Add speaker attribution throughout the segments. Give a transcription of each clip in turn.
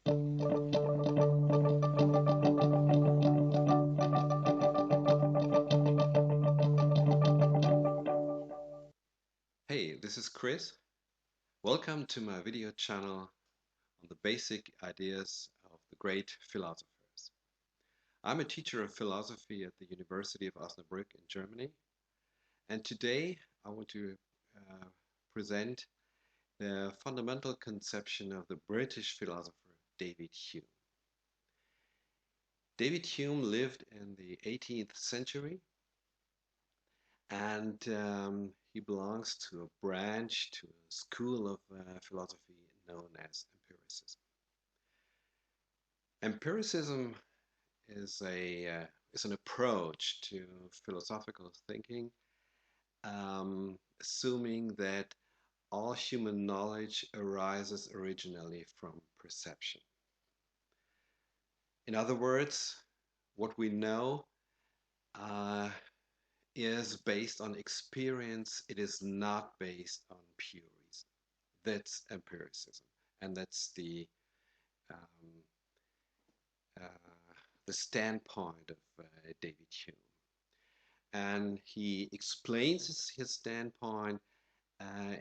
Speaker 1: Hey, this is Chris. Welcome to my video channel on the basic ideas of the great philosophers. I'm a teacher of philosophy at the University of Osnabrück in Germany, and today I want to uh, present the fundamental conception of the British philosopher David Hume. David Hume lived in the 18th century, and he belongs to a branch, to a school of philosophy known as Empiricism. Empiricism is an approach to philosophical thinking, assuming that all human knowledge arises originally from perception. In other words, what we know uh, is based on experience. It is not based on pure reason. That's empiricism, and that's um, uh, the standpoint of David Hume. And he explains his standpoint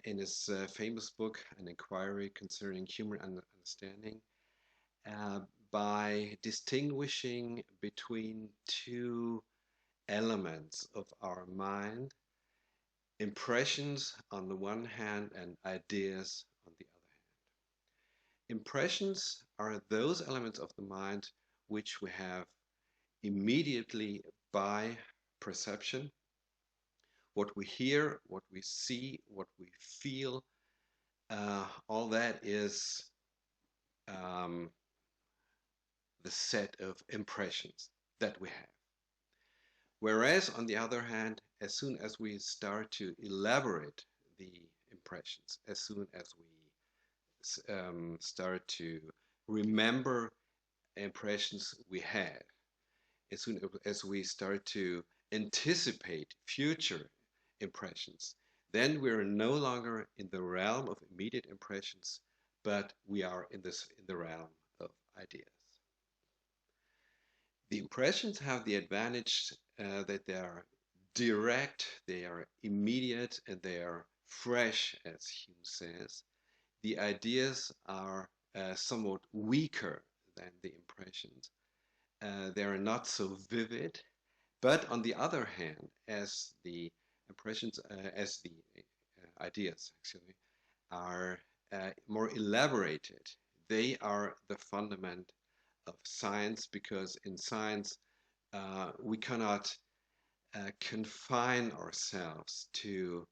Speaker 1: in his famous book, An Inquiry Concerning Human Understanding, uh, by distinguishing between two elements of our mind: impressions on the one hand and ideas on the other hand. Impressions are those elements of the mind which we have immediately by perception. What we hear, what we see, what we feel, all that is um, the set of impressions that we have. Whereas, on the other hand, as soon as we start to elaborate the impressions, as soon as we start to remember impressions we had, as soon as we start to anticipate future impressions, then we're no longer in the realm of immediate impressions, but we are in the realm of ideas. The impressions have the advantage that they are direct, they are immediate, and they are fresh, as Hume says. The ideas are somewhat weaker than the impressions. They are not so vivid, but on the other hand, as the impressions, as the ideas actually are more elaborated, they are the fundament of science, because in science we cannot confine ourselves to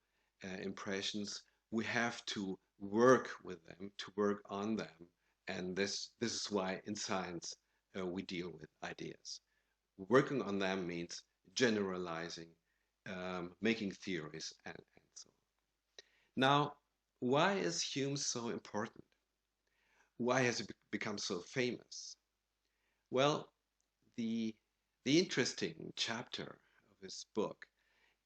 Speaker 1: impressions. We have to work with them, to work on them, and this is why in science we deal with ideas. Working on them means generalizing, making theories, and so on. Now, why is Hume so important? Why has he become so famous? Well, the the interesting chapter of his book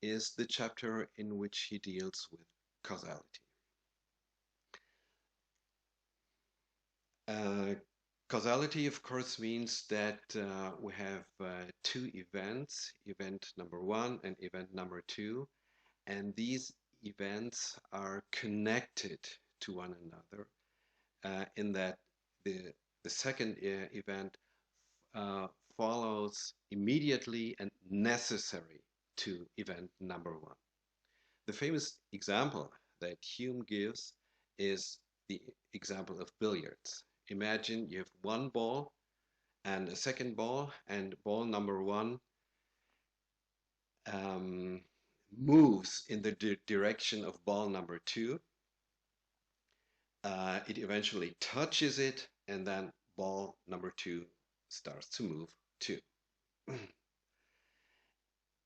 Speaker 1: is the chapter in which he deals with causality. Uh, Causality, of course, means that we have two events, event number one and event number two, and these events are connected to one another in that the, the second event uh, follows immediately and necessary to event number one. The famous example that Hume gives is the example of billiards. Imagine you have one ball and a second ball, and ball number one um, moves in the direction of ball number two. It eventually touches it, and then ball number two starts to move too.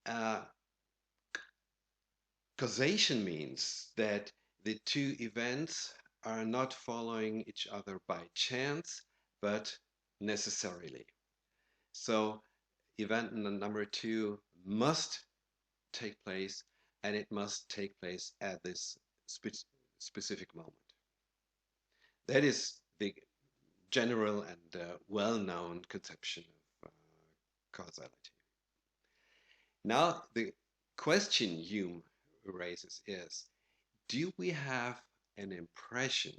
Speaker 1: uh, Causation means that the two events are not following each other by chance, but necessarily. So event number two must take place, and it must take place at this specific moment. That is general and well-known conception of causality. Now, the question Hume raises is, do we have an impression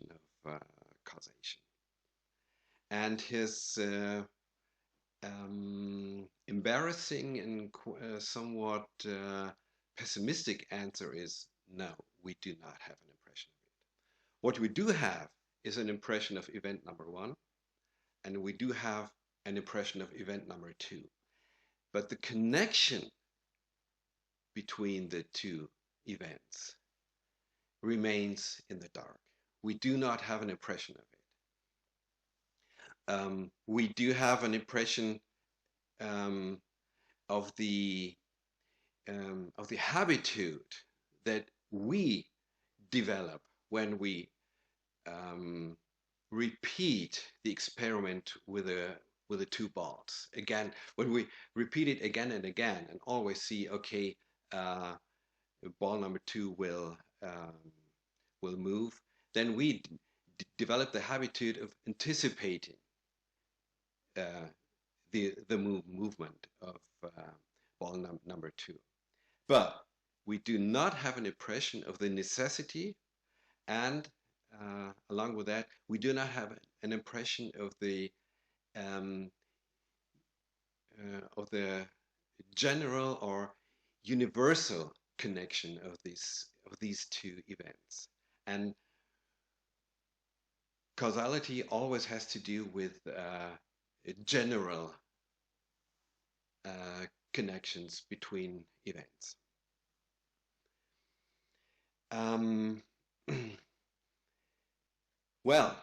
Speaker 1: of causation? And his embarrassing and somewhat pessimistic answer is no, we do not have an impression of it. What we do have is an impression of event number one, and we do have an impression of event number two. But the connection between the two events remains in the dark. We do not have an impression of it. We do have an impression um, of the habitude that we develop when we repeat the experiment with the two balls. Again, when we repeat it again and again and always see, okay, ball number two will move, then we develop the habitude of anticipating the movement of ball number two. But we do not have an impression of the necessity, and along with that, we do not have an impression of the general or universal connection of these two events. And causality always has to do with general connections between events. Well,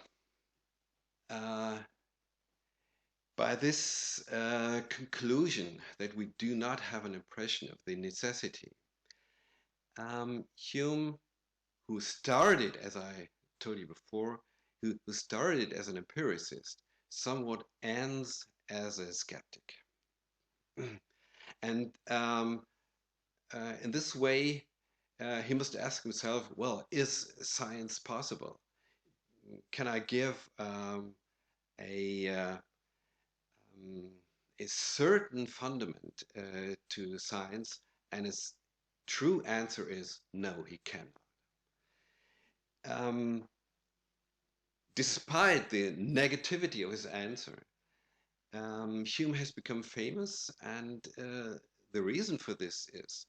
Speaker 1: by this conclusion that we do not have an impression of the necessity, Hume, who started, as I told you before, who started as an empiricist, somewhat ends as a skeptic. And in this way, he must ask himself, well, is science possible? Can I give a certain fundament to science? And his true answer is no, he cannot. Despite the negativity of his answer, Hume has become famous, and the reason for this is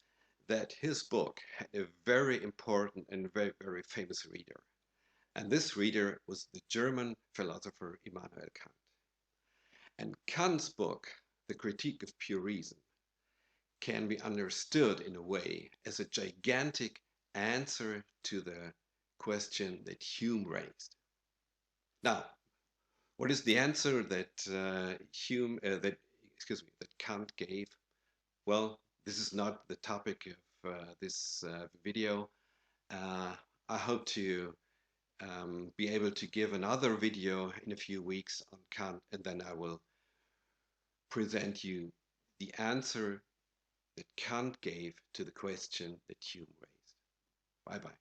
Speaker 1: that his book had a very important and very, very famous reader. And this reader was the German philosopher Immanuel Kant. And Kant's book, The Critique of Pure Reason, can be understood in a way as a gigantic answer to the question that Hume raised. Now, what is the answer that that Kant gave? Well, this is not the topic of this video. I hope to be able to give another video in a few weeks on Kant, and then I will present you the answer that Kant gave to the question that Hume raised. Bye-bye.